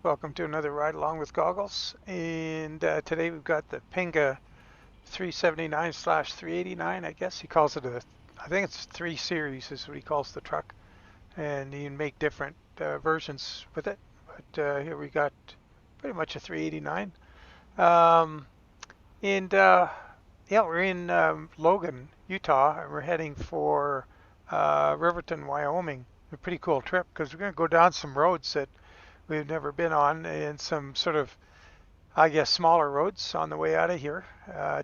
Welcome to another ride along with goggles, and today we've got the Pinga 379/389. I guess he calls it I think it's 3 series is what he calls the truck, and you can make different versions with it. But here we got pretty much a 389. Um, and yeah, we're in Logan, Utah, and we're heading for Riverton, Wyoming. A pretty cool trip because we're going to go down some roads that we've never been on, and some sort of, I guess, smaller roads on the way out of here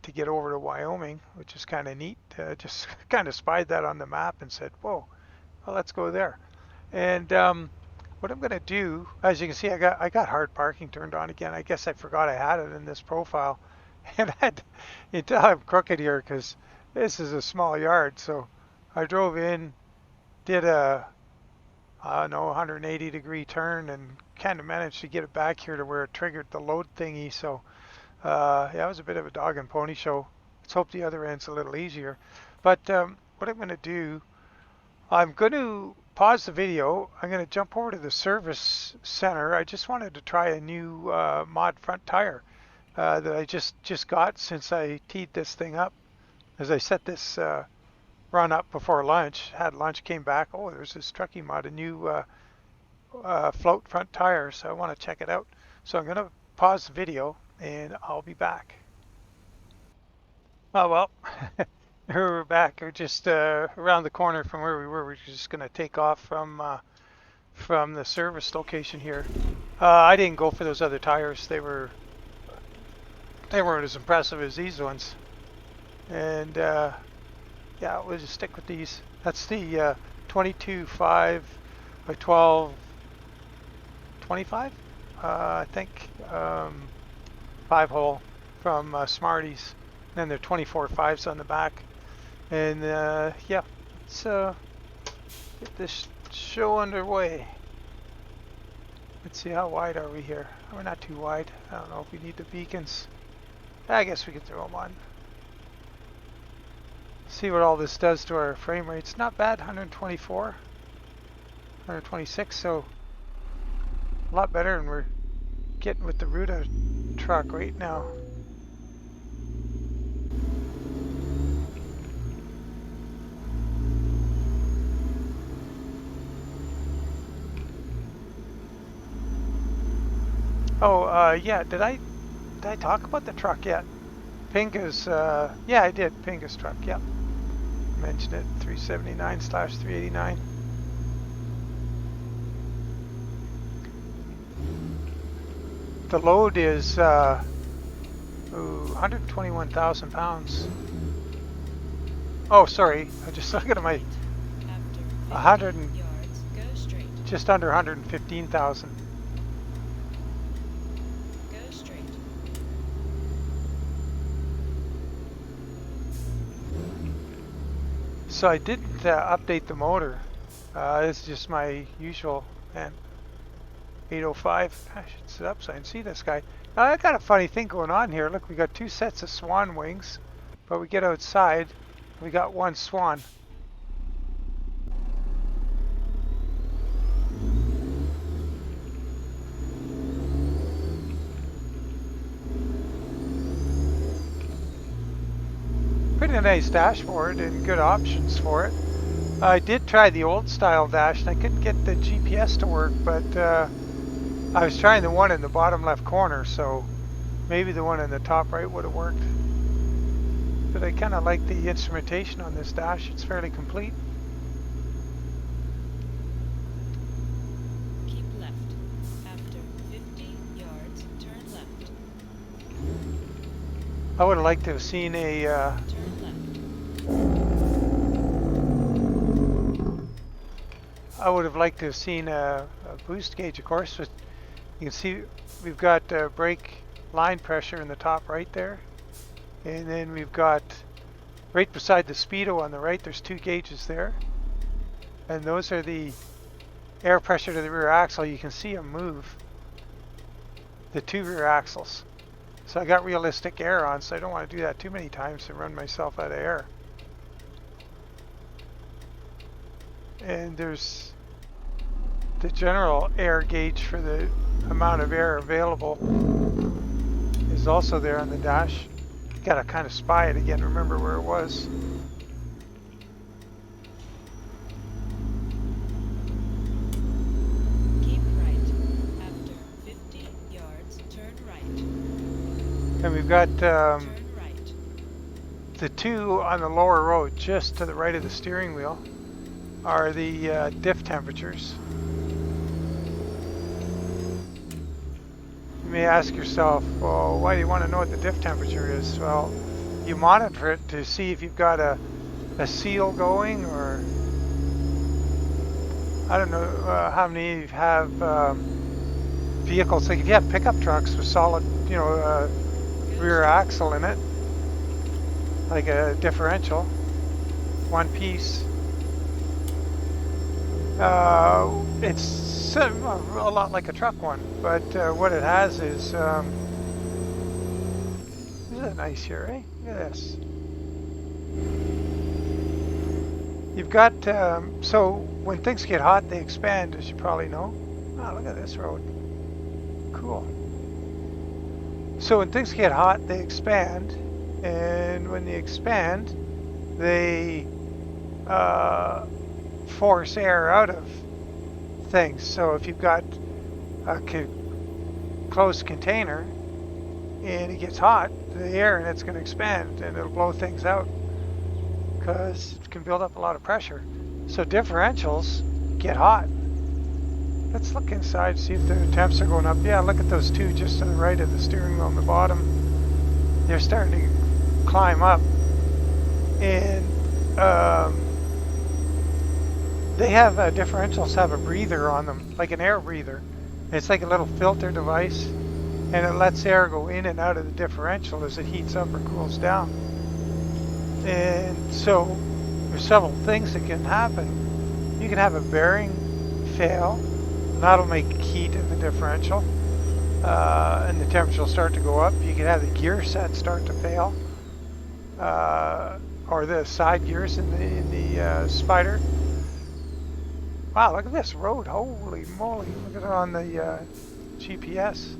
to get over to Wyoming, which is kind of neat. Just kind of spied that on the map and said, whoa, well, let's go there. And what I'm going to do, as you can see, I got hard parking turned on again. I guess I forgot I had it in this profile. And until I'm crooked here because this is a small yard. So I drove in, did a 180-degree turn, and kind of managed to get it back here to where it triggered the load thingy. So yeah, it was a bit of a dog and pony show. Let's hope the other end's a little easier. But what I'm going to do, I'm going to pause the video. I'm going to jump over to the service center. I just wanted to try a new mod front tire that I just got since I teed this thing up. As I set this run up before lunch, had lunch, came back. Oh, there's this trucking mod, a new float front tire, so I want to check it out. So I'm going to pause the video and I'll be back. Oh well, we're back. We're just around the corner from where we were. We're just going to take off from the service location here. I didn't go for those other tires. They weren't as impressive as these ones. And yeah, we'll just stick with these. That's the 22.5 by 12, 25, I think, 5-hole from Smarty's. And then there are 24.5s on the back. And yeah, let's get this show underway. Let's see, how wide are we here? We're not too wide. I don't know if we need the beacons. I guess we could throw them on. See what all this does to our frame rate. It's not bad, 124, 126, so a lot better, and we're getting with the Ruta truck right now. Oh, yeah, did I talk about the truck yet? Pinga's, yeah, I did, Pinga's truck, yep. Mentioned it, 379/389. The load is 121,000 pounds. Oh, sorry, I just looked at my 100 and just under 115,000. So I didn't update the motor. This is just my usual 805. I should sit up so I can see this guy. Now I got a funny thing going on here. Look, we got 2 sets of swan wings, but we get outside, we got 1 swan. Pretty nice dashboard and good options for it. I did try the old style dash and I couldn't get the GPS to work, but I was trying the one in the bottom left corner, so maybe the one in the top right would have worked. But I kind of like the instrumentation on this dash. It's fairly complete. Keep left. After 50 yards, turn left. I would have liked to have seen a boost gauge, of course. But you can see we've got brake line pressure in the top right there, and then we've got right beside the speedo on the right, there's 2 gauges there, and those are the air pressure to the rear axle. You can see them move, the 2 rear axles. So I got realistic air on, so I don't want to do that too many times and run myself out of air. And there's the general air gauge for the amount of air available is also there on the dash. You gotta kind of spy it again, remember where it was. Keep right. After 50 yards, turn right. And we've got Turn right. the two on the lower road just to the right of the steering wheel are the diff temperatures. You may ask yourself, well, why do you want to know what the diff temperature is? Well, you monitor it to see if you've got a seal going, or I don't know how many have vehicles. Like if you have pickup trucks with solid, rear axle in it, like a differential, one piece. It's a lot like a truck one, but what it has is, isn't it nice here, eh? Look at this. You've got, so when things get hot, they expand, as you probably know. Oh, look at this road. Cool. So when things get hot, they expand, and when they expand, they force air out of things. So if you've got a closed container and it gets hot, the air in it's going to expand and it'll blow things out because it can build up a lot of pressure. So differentials get hot. Let's look inside, see if the temps are going up. Yeah, look at those two just to the right of the steering wheel on the bottom. They're starting to climb up. And they have differentials have a breather on them, like an air breather. It's like a little filter device, and it lets air go in and out of the differential as it heats up or cools down. And so there's several things that can happen. You can have a bearing fail, and that'll make heat in the differential, and the temperature will start to go up. You can have the gear set start to fail, or the side gears in the Spider. Wow, look at this road. Holy moly. Look at it on the GPS.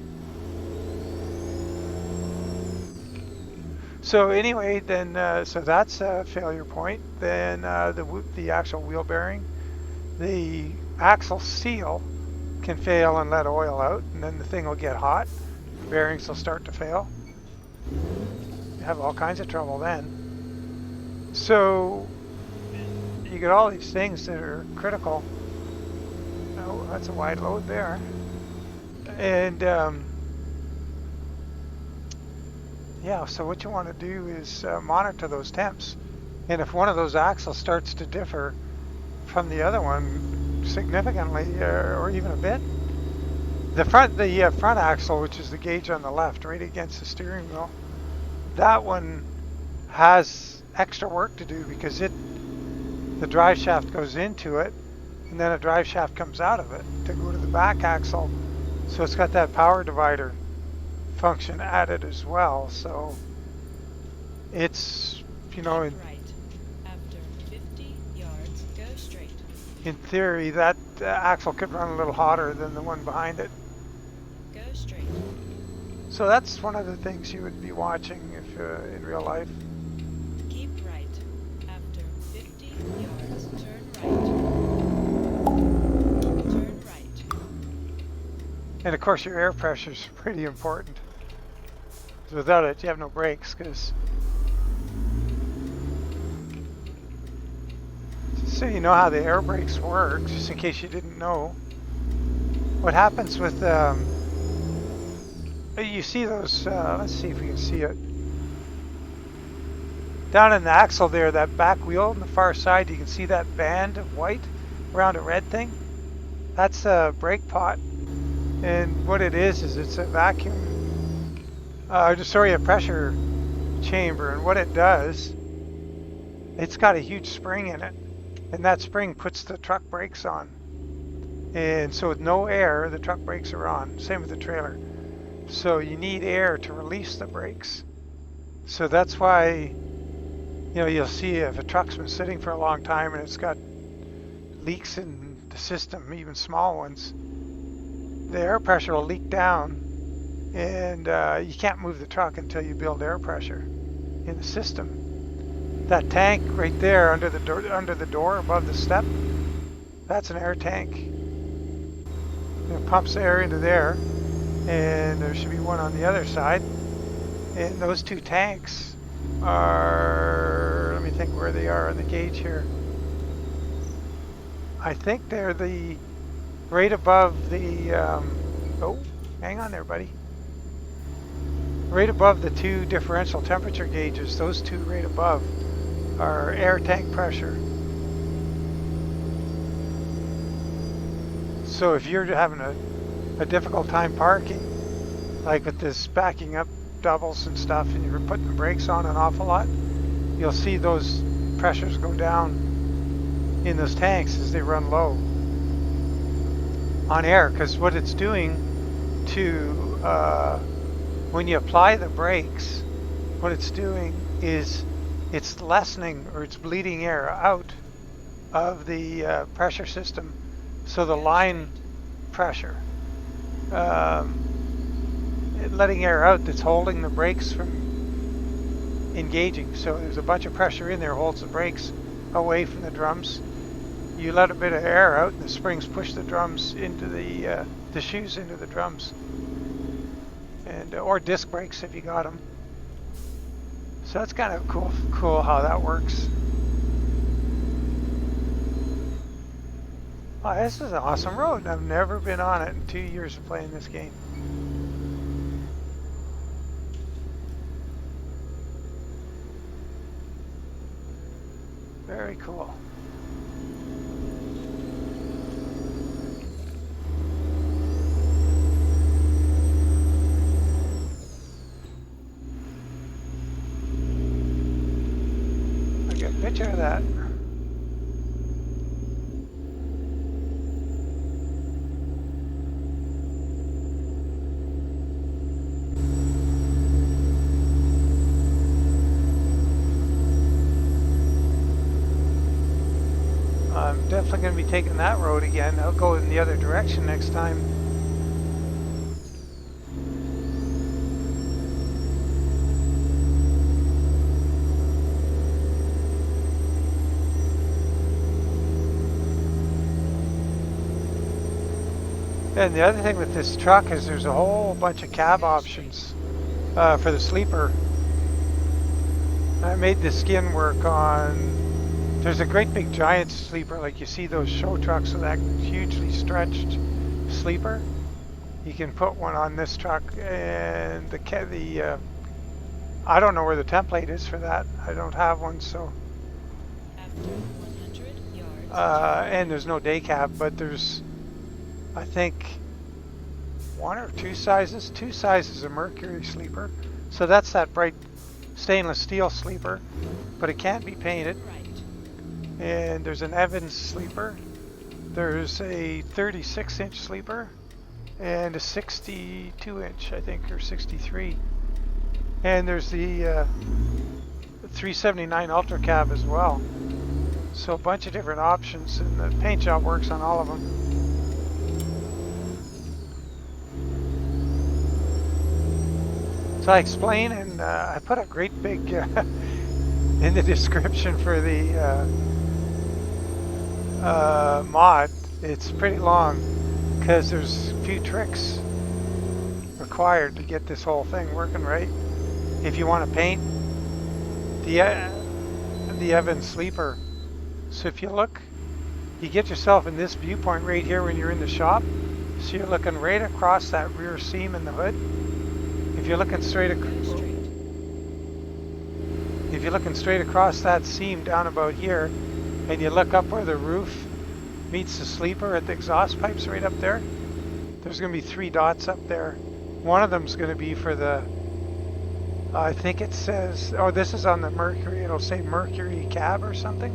So anyway, then, so that's a failure point. Then the actual wheel bearing. The axle seal can fail and let oil out, and then the thing will get hot. The bearings will start to fail. You have all kinds of trouble then. So you get all these things that are critical. Oh, that's a wide load there. And yeah, so what you want to do is monitor those temps. And if one of those axles starts to differ from the other one significantly, or even a bit, the front axle, which is the gauge on the left, right against the steering wheel, that one has extra work to do because the drive shaft goes into it, and then a drive shaft comes out of it to go to the back axle. So it's got that power divider function added as well. So it's, Keep right. After 50 yards, go straight. in theory, that axle could run a little hotter than the one behind it. Go straight. So that's one of the things you would be watching if in real life. Keep right. After 50 yards, turn right. Turn right. And of course your air pressure is pretty important. Without it, you have no brakes, because so you know how the air brakes work, just in case you didn't know. What happens with you see those, let's see if we can see it. Down in the axle there, that back wheel on the far side, you can see that band of white around a red thing. That's a brake pot. And what it is it's a vacuum, a pressure chamber. And what it does, it's got a huge spring in it. And that spring puts the truck brakes on. And so with no air, the truck brakes are on. Same with the trailer. So you need air to release the brakes. So that's why, you'll see if a truck's been sitting for a long time and it's got leaks in the system, even small ones, the air pressure will leak down, and you can't move the truck until you build air pressure in the system. That tank right there under the door above the step, that's an air tank. It pumps air into there, and there should be one on the other side. And those two tanks are, let me think where they are on the gauge here. I think they're right above the, oh, hang on there, buddy. Right above the two differential temperature gauges, those two right above are air tank pressure. So if you're having a difficult time parking, like with this backing up doubles and stuff, and you're putting the brakes on an awful lot, you'll see those pressures go down in those tanks as they run low on air, because what it's doing to when you apply the brakes, what it's doing is it's lessening, or it's bleeding air out of the pressure system, so the line pressure, letting air out that's holding the brakes from engaging. So there's a bunch of pressure in there, holds the brakes away from the drums. You let a bit of air out, and the springs push the drums into the shoes into the drums, and or disc brakes if you got them. So that's kind of cool how that works. Oh, this is an awesome road. I've never been on it in 2 years of playing this game. Very cool. I get a picture of that. I'm definitely going to be taking that road again. I'll go in the other direction next time. And the other thing with this truck is there's a whole bunch of cab options for the sleeper. I made the skin work on. There's a great big giant sleeper, like you see those show trucks with that hugely stretched sleeper. You can put one on this truck, and the I don't know where the template is for that. I don't have one, so. After 100 yards. And there's no day cab, but there's, I think, one or two sizes of Mercury sleeper. So that's that bright stainless steel sleeper, but it can't be painted. Right. And there's an Evans sleeper. There's a 36-inch sleeper and a 62-inch, I think, or 63. And there's the 379 Ultra Cab as well. So a bunch of different options, and the paint job works on all of them. So I explain, and I put a great big in the description for the mod. It's pretty long because there's a few tricks required to get this whole thing working right. If you want to paint the Evans sleeper, so if you look, you get yourself in this viewpoint right here when you're in the shop. So you're looking right across that rear seam in the hood. If you're looking straight across that seam down about here, and you look up where the roof meets the sleeper at the exhaust pipes right up there, there's going to be 3 dots up there. One of them is going to be for the, I think it says, oh, this is on the Mercury, it'll say Mercury cab or something.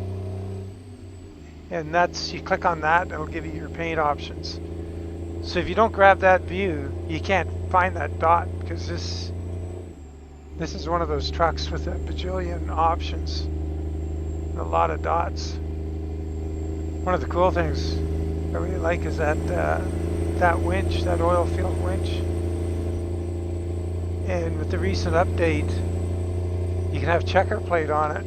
And that's, you click on that, it'll give you your paint options. So if you don't grab that view, you can't find that dot, because this is one of those trucks with a bajillion options and a lot of dots. One of the cool things I really like is that that winch, that oil field winch. And with the recent update, you can have checker plate on it,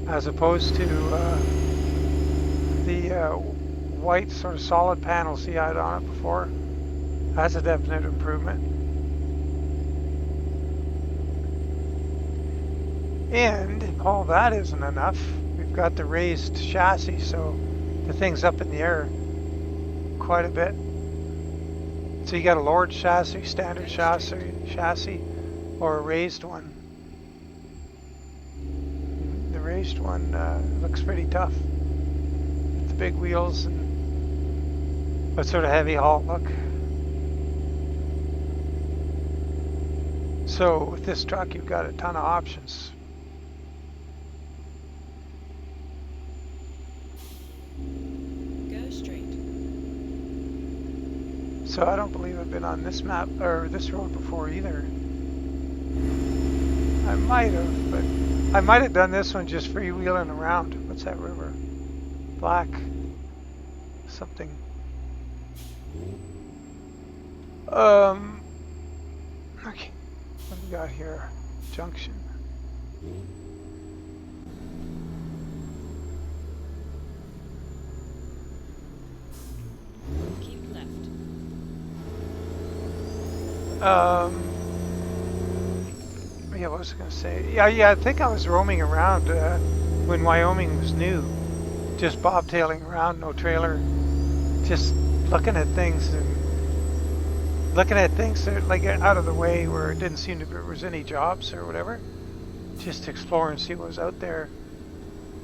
as opposed to the white sort of solid panels you had on it before. That's a definite improvement. And if all that isn't enough, we've got the raised chassis, so the thing's up in the air quite a bit. So you got a lowered chassis, standard chassis, or a raised one. The raised one looks pretty tough with the big wheels and that sort of heavy haul look. So with this truck, you've got a ton of options. Go straight. So I don't believe I've been on this map or this road before either. I might have, but I might have done this one just freewheeling around. What's that river? Black something. Okay, what do we got here? Junction. Keep left. Yeah, what was I gonna say? Yeah, I think I was roaming around when Wyoming was new, just bobtailing around, no trailer, just looking at things that like out of the way where it didn't seem to be there was any jobs or whatever. Just to explore and see what was out there.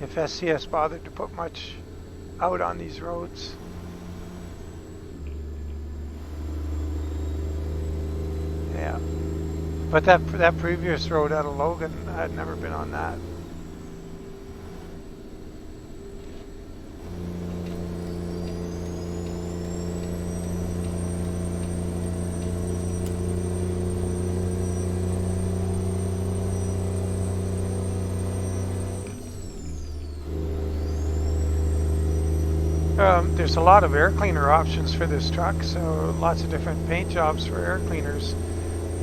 If SCS bothered to put much out on these roads. Yeah. But that previous road out of Logan, I had never been on that. There's a lot of air cleaner options for this truck, so lots of different paint jobs for air cleaners.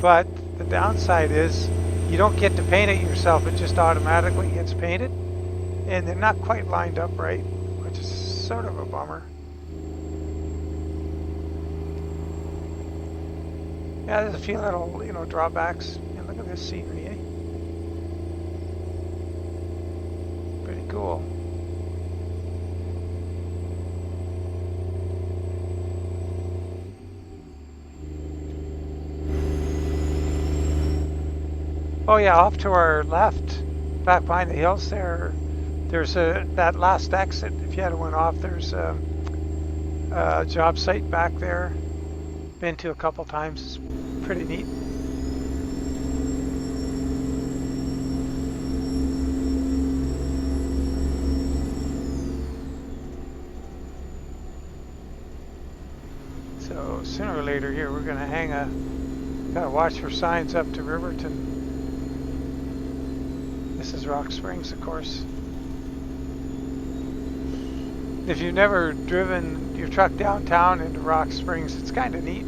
But the downside is you don't get to paint it yourself, it just automatically gets painted. And they're not quite lined up right, which is sort of a bummer. Yeah, there's a few little, drawbacks. And look at this scenery, eh? Pretty cool. Oh yeah, off to our left, back behind the hills there's that last exit. If you had one off, there's a job site back there. Been to a couple times. It's pretty neat. So sooner or later here, we're gonna gotta watch for signs up to Riverton. This is Rock Springs, of course. If you've never driven your truck downtown into Rock Springs, it's kind of neat.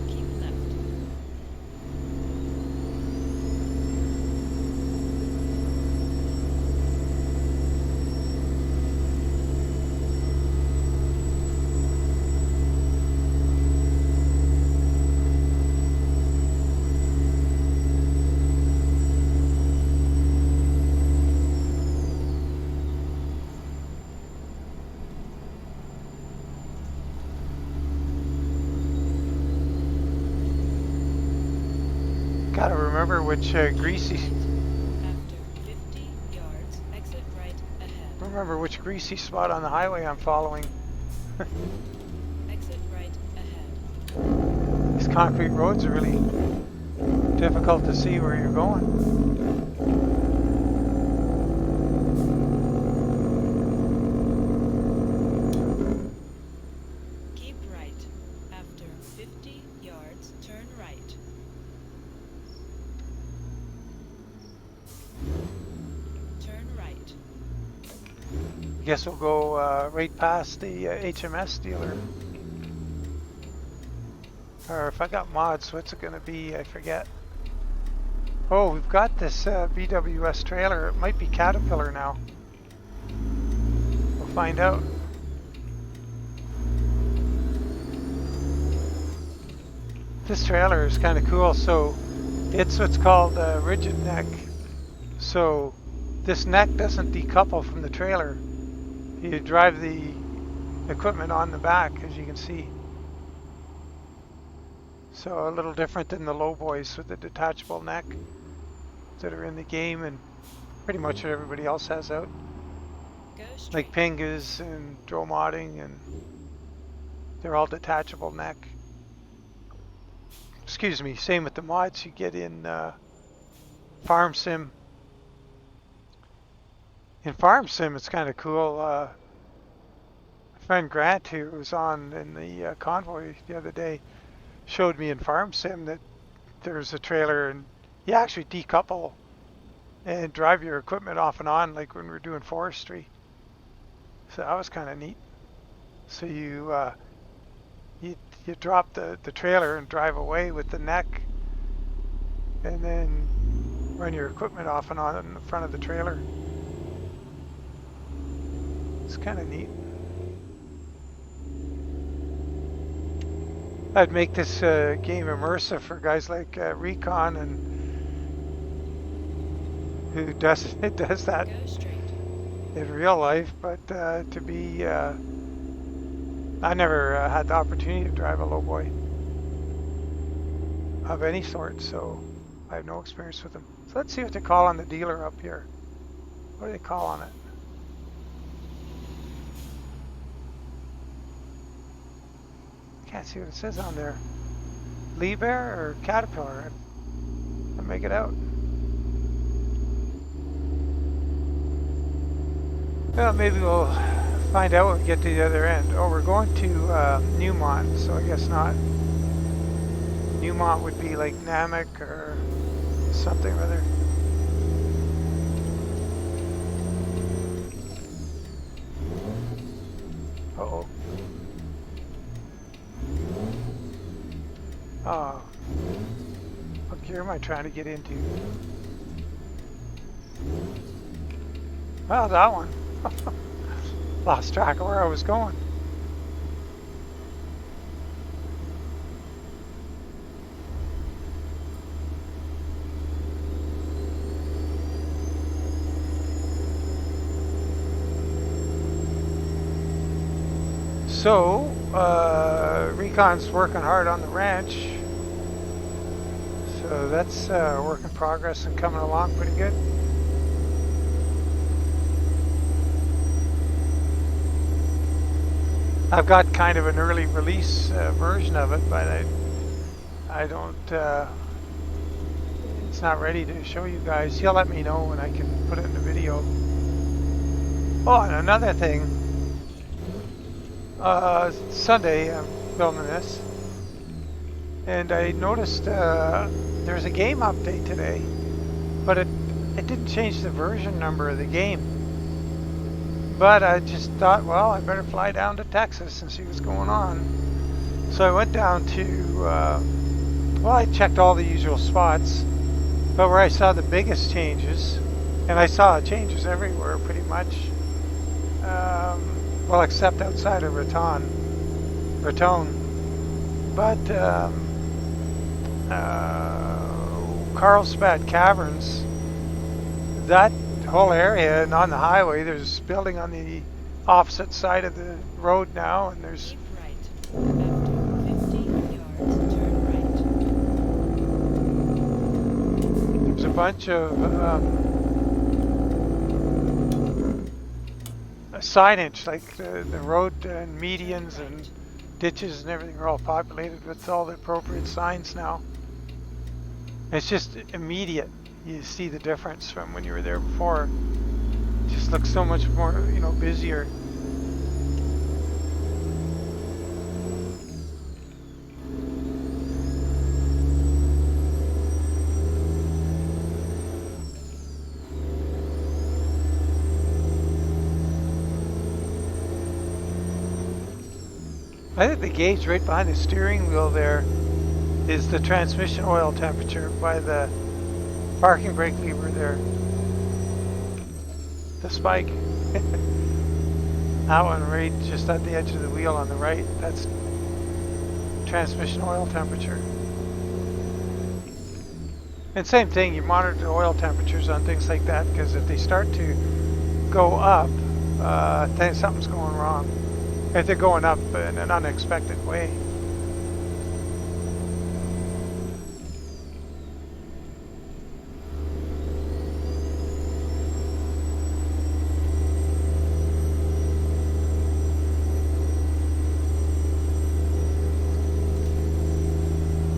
Keep left. Gotta remember which greasy. After 50 yards, exit right ahead. Remember which greasy spot on the highway I'm following. Exit right ahead. These concrete roads are really difficult to see where you're going. Keep right. After 50 yards, turn right. Turn Guess we'll go right past the HMS dealer. Or if I got mods, what's it going to be? I forget. Oh, we've got this BWS trailer. It might be Caterpillar now. We'll find out. This trailer is kind of cool. So it's what's called a rigid neck. So this neck doesn't decouple from the trailer. You drive the equipment on the back, as you can see. So a little different than the Lowboys with the detachable neck that are in the game, and pretty much what everybody else has out. Like Pingas and ZeeModding, and they're all detachable neck. Excuse me, same with the mods you get in Farm Sim. In Farm Sim, it's kind of cool. My friend Grant, who was on in the convoy the other day, showed me in Farm Sim that there's a trailer and you actually decouple and drive your equipment off and on like when we're doing forestry. So that was kind of neat. So you drop the trailer and drive away with the neck, and then run your equipment off and on in the front of the trailer. It's kind of neat. I'd make this game immersive for guys like Recon and who does that in real life, but to be I never had the opportunity to drive a lowboy of any sort, so I have no experience with them. So let's see what they call on the dealer up here. What do they call on it? Can't see what it says on there. Lee Bear or Caterpillar? I'll make it out. Well, maybe we'll find out when we get to the other end. Oh, we're going to Newmont, so I guess not. Newmont would be like Namek or something or other. Uh-oh. Oh. What gear am I trying to get into? Oh, that one. Lost track of where I was going. So, Recon's working hard on the ranch. So that's a work in progress and coming along pretty good. I've got kind of an early release version of it, but I don't, it's not ready to show you guys. He'll let me know when I can put it in the video. Oh, and another thing, Sunday I'm filming this, and I noticed there's a game update today, but it didn't change the version number of the game. But I just thought, well, I better fly down to Texas and see what's going on. So I went down to, well, I checked all the usual spots, but where I saw the biggest changes, and I saw changes everywhere pretty much, well, except outside of Riverton. But Carlsbad Caverns, that whole area, and on the highway, there's a building on the opposite side of the road now, and there's Right. After 50 yards, turn right. there's a bunch of signage, like the road and medians and ditches and everything are all populated with all the appropriate signs now. It's just immediate. You see the difference from when you were there before. It just looks so much more, busier. I think the gauge right behind the steering wheel there is the transmission oil temperature by the parking brake lever there. The spike. That one right just at the edge of the wheel on the right, that's transmission oil temperature. And same thing, you monitor the oil temperatures on things like that, because if they start to go up, then something's going wrong. If they're going up in an unexpected way.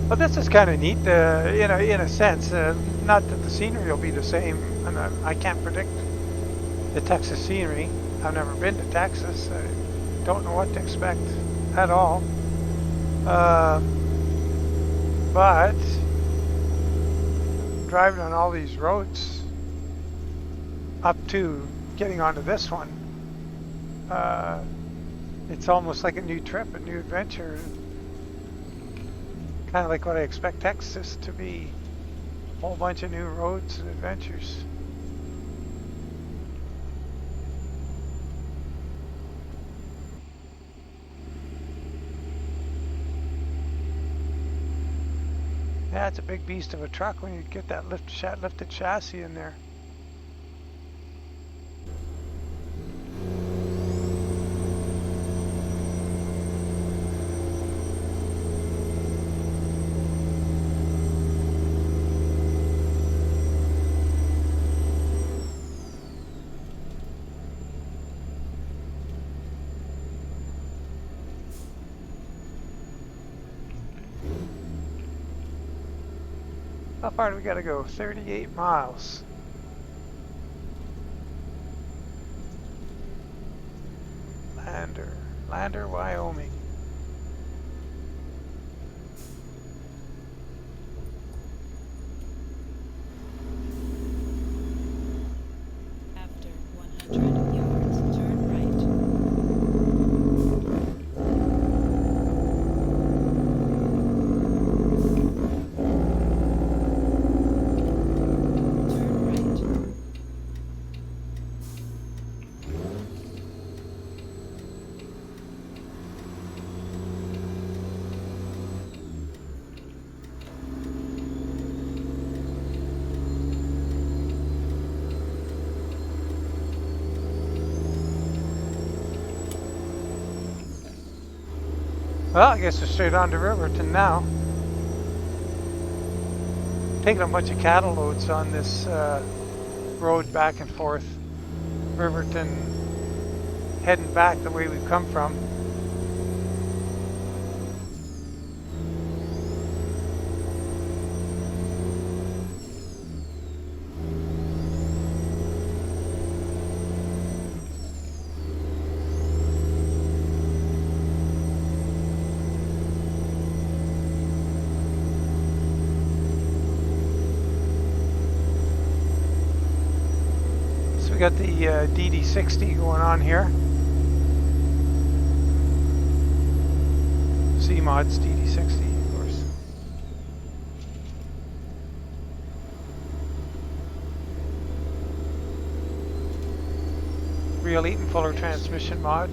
Well, this is kind of neat, in a sense. Not that the scenery will be the same, and I can't predict the Texas scenery. I've never been to Texas. I don't know what to expect at all. But driving on all these roads up to getting onto this one, it's almost like a new trip, a new adventure. Kind of like what I expect Texas to be. A whole bunch of new roads and adventures. Yeah, it's a big beast of a truck when you get that lifted chassis in there. How far do we gotta go? 38 miles. Lander, Wyoming. After 100 yards, turn right. Turn right. Well, I guess we're straight on to Riverton now. Taking a bunch of cattle loads on this road back and forth. Riverton heading back the way we've come from. We got the DD60 going on here. ZeeMod's DD60, of course. Real Eaton Fuller transmission mod.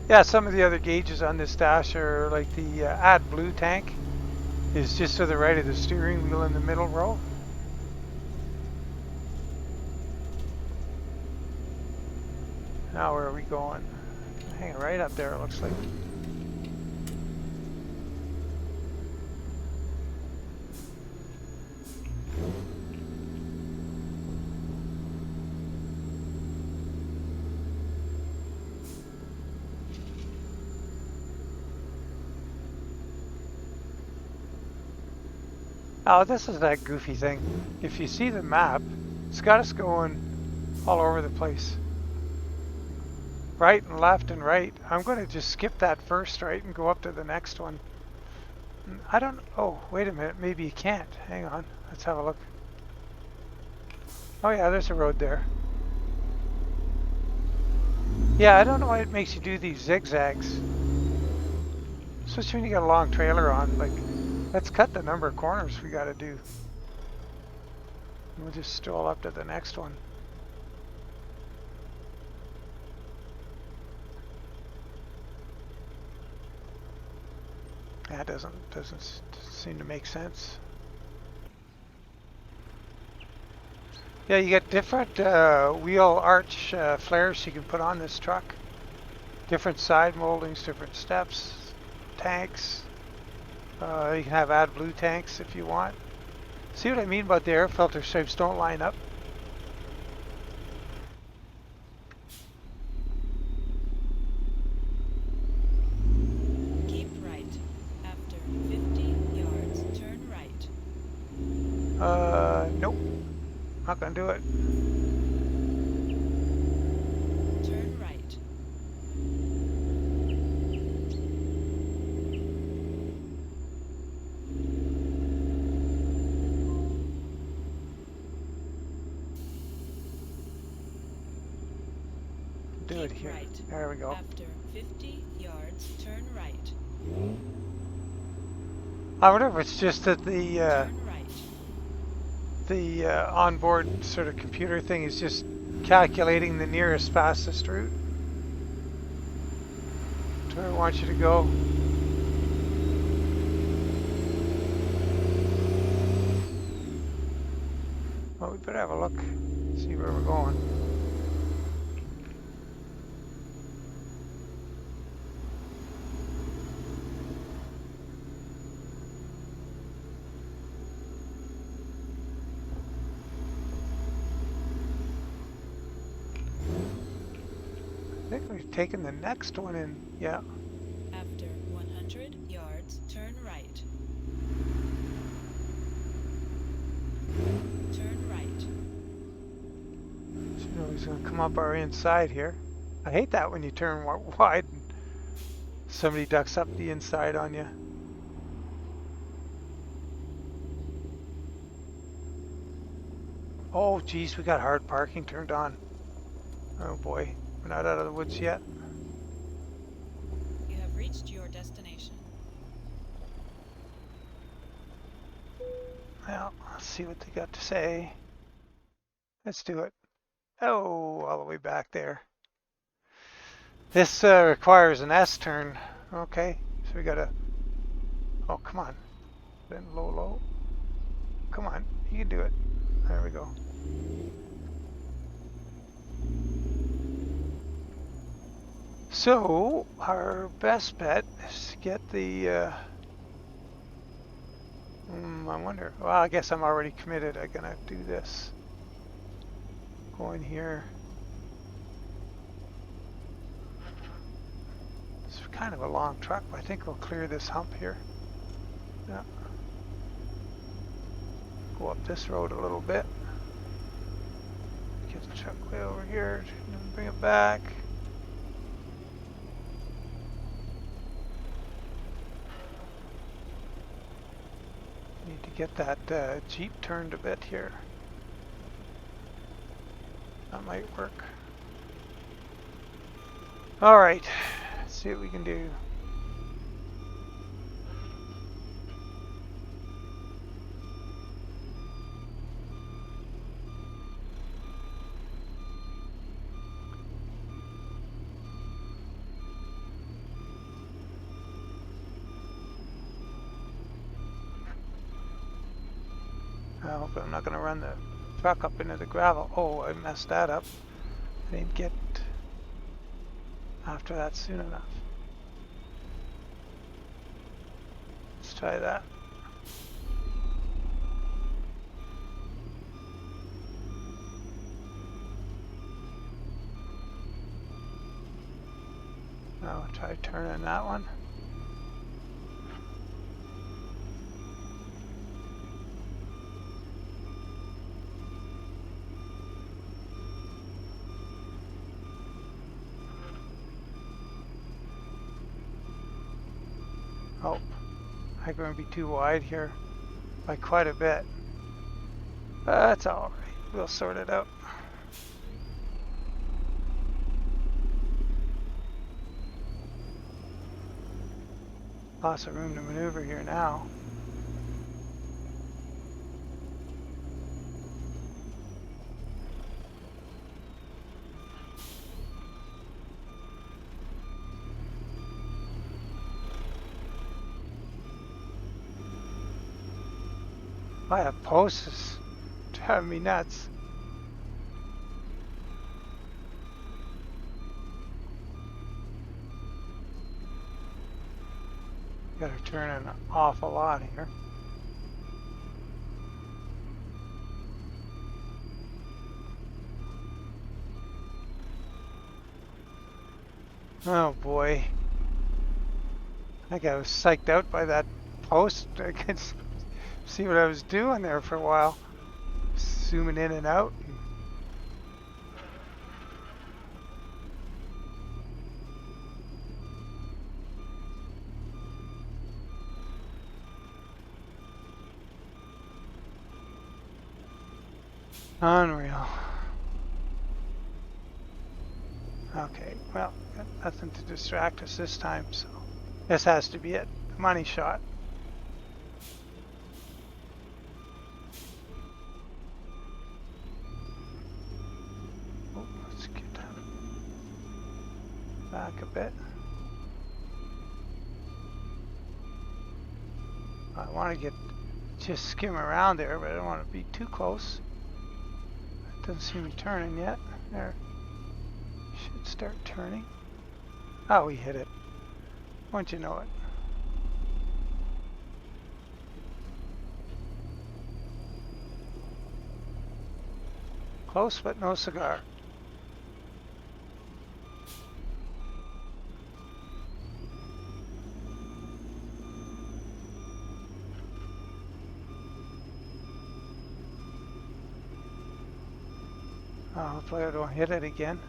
Yeah, some of the other gauges on this dash are like the AdBlue tank is just to the right of the steering wheel in the middle row. Now where are we going? Hanging right up there, it looks like. Oh, this is that goofy thing. If you see the map, it's got us going all over the place. Right and left and right. I'm going to just skip that first right and go up to the next one. I don't... Oh, wait a minute. Maybe you can't. Hang on. Let's have a look. Oh yeah, there's a road there. Yeah, I don't know why it makes you do these zigzags. Especially when you got a long trailer on. Like, let's cut the number of corners we got to do. We'll just stroll up to the next one. That doesn't seem to make sense. Yeah, you get different wheel arch flares you can put on this truck. Different side moldings, different steps, tanks. You can have AdBlue tanks if you want. See what I mean about the air filter stripes don't line up? Keep right. After 50 yards, turn right. Nope. Not gonna do it. Turn right. Do it Keep here. right. There we go. After 50 yards, turn right. I wonder if it's just that the Turn right. onboard sort of computer thing is just calculating the nearest fastest route to where it wants you to go. Well, we better have a look, see where we're going. I think we've taken the next one in, yeah. After 100 yards, turn right. Turn right. So you know he's gonna come up our inside here. I hate that when you turn wide and somebody ducks up the inside on you. Oh geez, we got hard parking turned on. Oh boy, we're not out of the woods yet. You have reached your destination. Well, let's see what they got to say. Let's do it. Oh, all the way back there. This requires an S turn. Okay, so we gotta. Oh, come on. Then low, low. Come on, you can do it. There we go. So, our best bet is to get the. I wonder. Well, I guess I'm already committed. I'm gonna do this. Go in here. It's kind of a long truck, but I think we'll clear this hump here. Yeah. Go up this road a little bit. Get the truck way over here, and then bring it back. Need to get that Jeep turned a bit here. That might work. All right, let's see what we can do. I hope I'm not going to run the truck up into the gravel. Oh, I messed that up. I didn't get after that soon enough. Let's try that. Now I'll try turning that one. Oh, I'm going to be too wide here by quite a bit. That's all right. We'll sort it out. Lots of room to maneuver here now. I have posts. It's driving me nuts. Gotta turn an awful lot here. Oh boy. I think I was psyched out by that post. I could see what I was doing there for a while. Zooming in and out. Unreal. Okay, well, got nothing to distract us this time, so this has to be it. Money shot. Oh, let's get back a bit. I want to just skim around there, but I don't want to be too close. It doesn't seem to be turning yet. There. Should start turning. Oh, we hit it. Won't you know it? Close, but no cigar. Oh, hopefully I don't hit it again.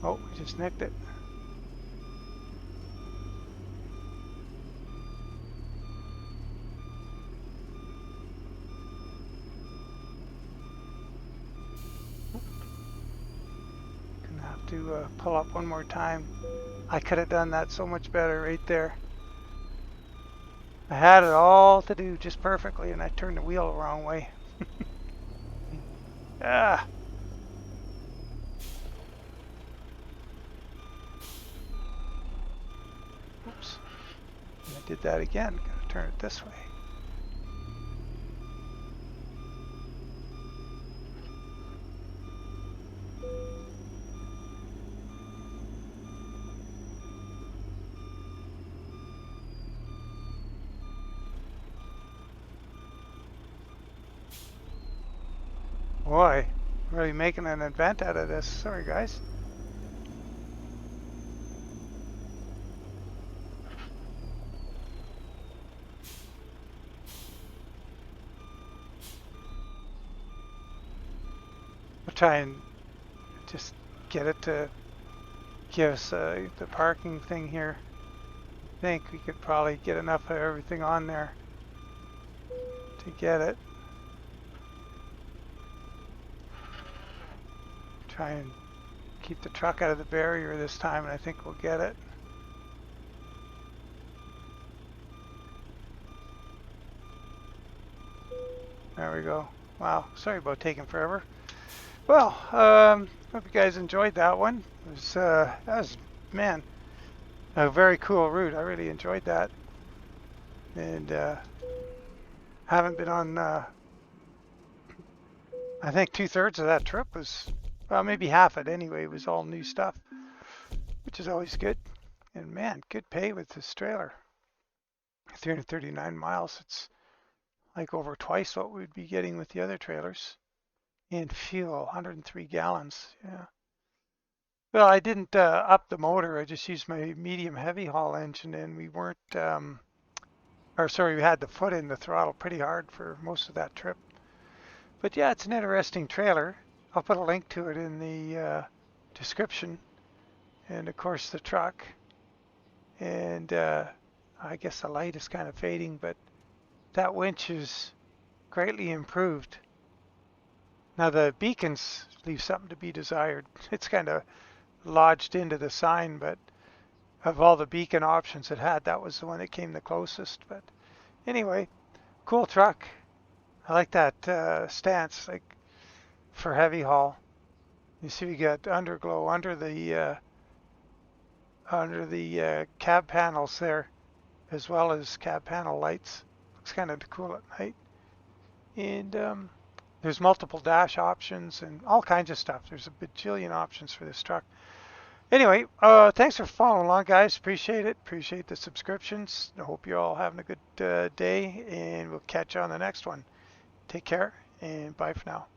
Oh, we just nicked it. Gonna have to pull up one more time. I could have done that so much better right there. I had it all to do just perfectly, and I turned the wheel the wrong way. Ah. Oops. And I did that again. Gotta turn it this way. Boy, really making an event out of this. Sorry, guys. I'll try and just get it to give us the parking thing here. I think we could probably get enough of everything on there to get it. Try and keep the truck out of the barrier this time, and I think we'll get it. There we go. Wow, sorry about taking forever. Well, hope you guys enjoyed that one. It was, that was, man, a very cool route. I really enjoyed that. And haven't been on, I think 2/3 of that trip was, well, maybe half it anyway, was all new stuff, which is always good. And man, good pay with this trailer. 339 miles. It's like over twice what we'd be getting with the other trailers. And fuel, 103 gallons. Yeah. Well, I didn't up the motor. I just used my medium heavy haul engine, and we weren't, or sorry, we had the foot in the throttle pretty hard for most of that trip. But yeah, it's an interesting trailer. I'll put a link to it in the description, and of course the truck. And I guess the light is kind of fading, but that winch is greatly improved. Now the beacons leave something to be desired. It's kind of lodged into the sign, but of all the beacon options it had, that was the one that came the closest. But anyway, cool truck. I like that stance, like for heavy haul. You see, we got underglow under the cab panels there, as well as cab panel lights. Looks kind of cool at night. And there's multiple dash options and all kinds of stuff. There's a bajillion options for this truck. Anyway, thanks for following along, guys. Appreciate it. Appreciate the subscriptions. I hope you're all having a good day, and we'll catch you on the next one. Take care, and bye for now.